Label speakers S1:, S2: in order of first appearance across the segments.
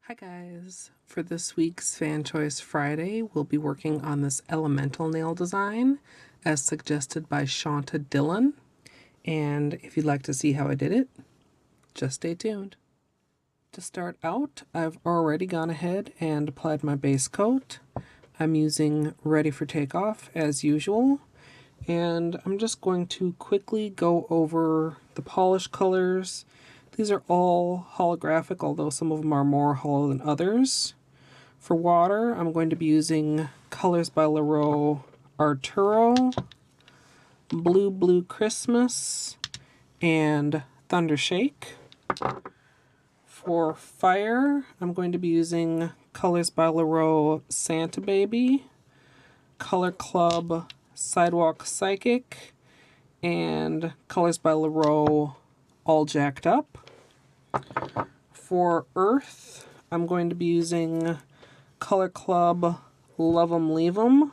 S1: Hi guys! For this week's Fan Choice Friday, we'll be working on this elemental nail design as suggested by Shanta Dillon. And if you'd like to see how I did it, just stay tuned. To start out, I've already gone ahead and applied my base coat. I'm using Ready for Takeoff as usual. And I'm just going to quickly go over the polish colors. These are all holographic, although some of them are more holo than others. For water, I'm going to be using Colors by Llarowe Arturo, Blue Christmas, and Thunder Shake. For fire, I'm going to be using Colors by Llarowe Santa Baby, Color Club Sidewalk Psychic, and Colors by Llarowe All Jacked Up. For earth, I'm going to be using Color Club Love 'em Leave 'em,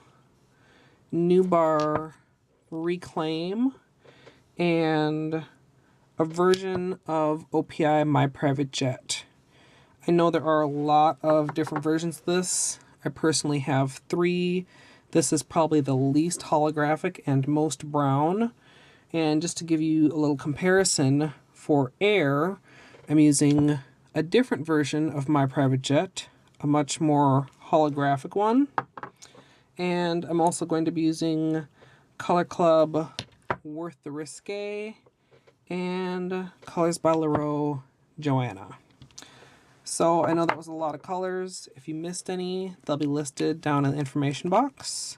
S1: New Bar Reclaim, and a version of OPI My Private Jet. I know there are a lot of different versions of this. I personally have 3. This is probably the least holographic and most brown. And just to give you a little comparison, for air, I'm using a different version of My Private Jet, a much more holographic one. And I'm also going to be using Color Club Worth the Risque and Colors by Llarowe Joanna. So I know that was a lot of colors. If you missed any, they'll be listed down in the information box.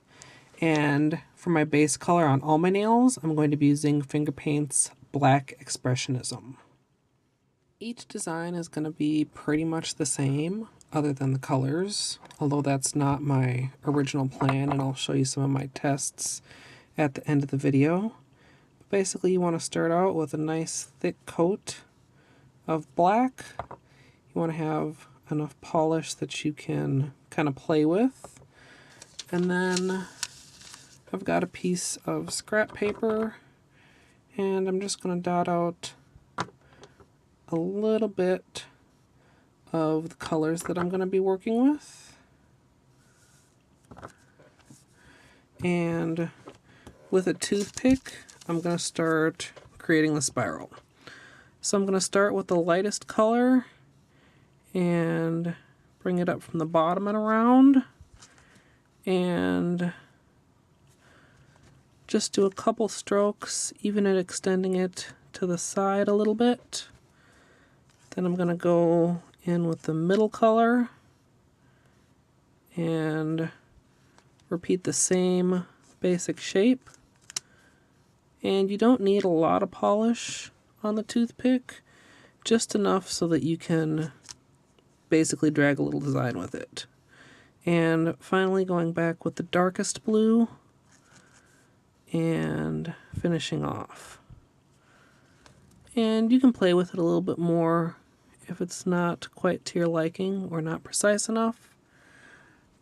S1: And for my base color on all my nails, I'm going to be using Finger Paint's Black Expressionism. Each design is going to be pretty much the same, other than the colors, although that's not my original plan, and I'll show you some of my tests at the end of the video. But basically, you want to start out with a nice thick coat of black. You want to have enough polish that you can kind of play with. And then I've got a piece of scrap paper, and I'm just going to dot out a little bit of the colors that I'm going to be working with. And with a toothpick, I'm going to start creating the spiral. So I'm going to start with the lightest color and bring it up from the bottom and around, and just do a couple strokes, even at extending it to the side a little bit. Then I'm going to go in with the middle color and repeat the same basic shape. And you don't need a lot of polish on the toothpick, just enough so that you can basically drag a little design with it. And finally going back with the darkest blue and finishing off. And you can play with it a little bit more if it's not quite to your liking or not precise enough.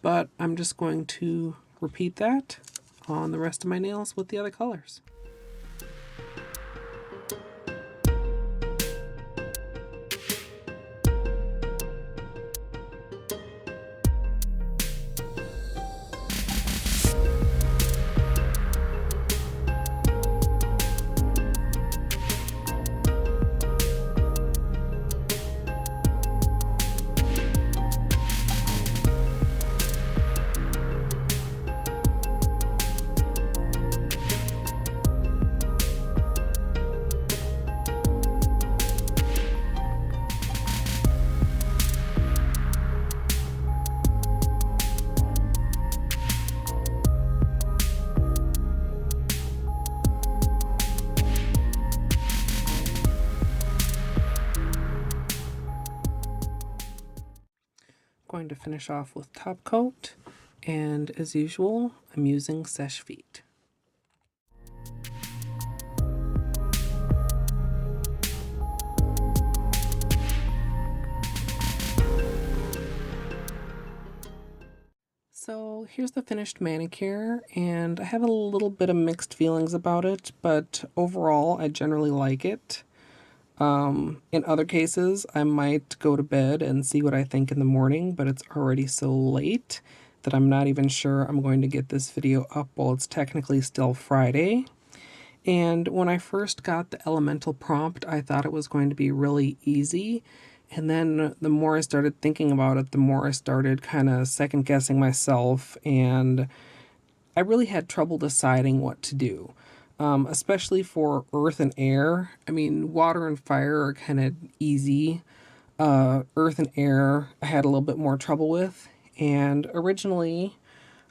S1: But I'm just going to repeat that on the rest of my nails with the other colors. Going to finish off with top coat, and as usual, I'm using Seche Vite. So here's the finished manicure, and I have a little bit of mixed feelings about it, but overall I generally like it. In other cases, I might go to bed and see what I think in the morning, but it's already so late that I'm not even sure I'm going to get this video up while it's technically still Friday. And when I first got the elemental prompt, I thought it was going to be really easy. And then the more I started thinking about it, the more I started kind of second guessing myself, and I really had trouble deciding what to do. Especially for earth and air. I mean, water and fire are kind of easy. Earth and air I had a little bit more trouble with. And originally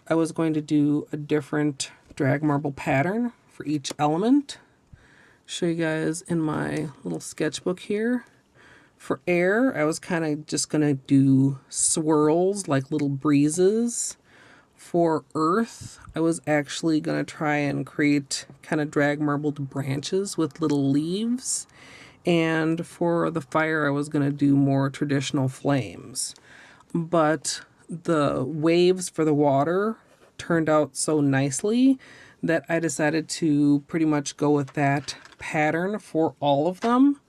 S1: I was going to do a different drag marble pattern for each element. Show you guys in my little sketchbook here. For air, I was kind of just going to do swirls, like little breezes. For earth, I was actually going to try and create kind of drag marbled branches with little leaves. And for the fire, I was going to do more traditional flames. But the waves for the water turned out so nicely that I decided to pretty much go with that pattern for all of them.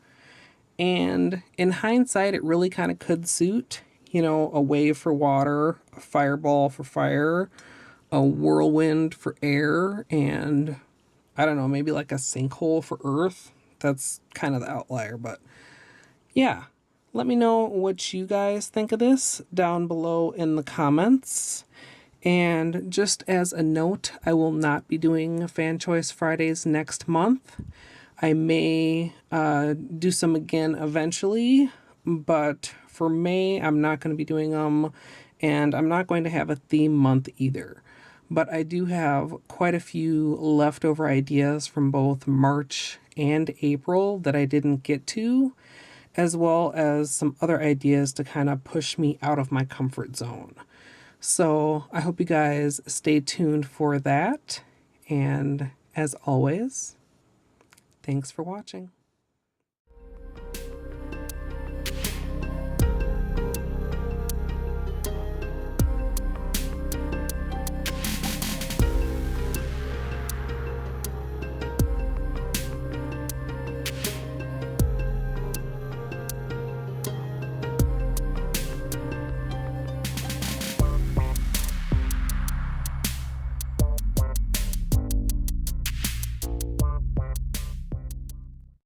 S1: And in hindsight, it really kind of could suit, you know, a wave for water, a fireball for fire, a whirlwind for air, and I don't know, maybe like a sinkhole for earth. That's kind of the outlier, but yeah. Let me know what you guys think of this down below in the comments. And just as a note, I will not be doing Fan Choice Fridays next month. I may do some again eventually, but for May, I'm not going to be doing them, and I'm not going to have a theme month either. But I do have quite a few leftover ideas from both March and April that I didn't get to, as well as some other ideas to kind of push me out of my comfort zone. So I hope you guys stay tuned for that. And as always, thanks for watching.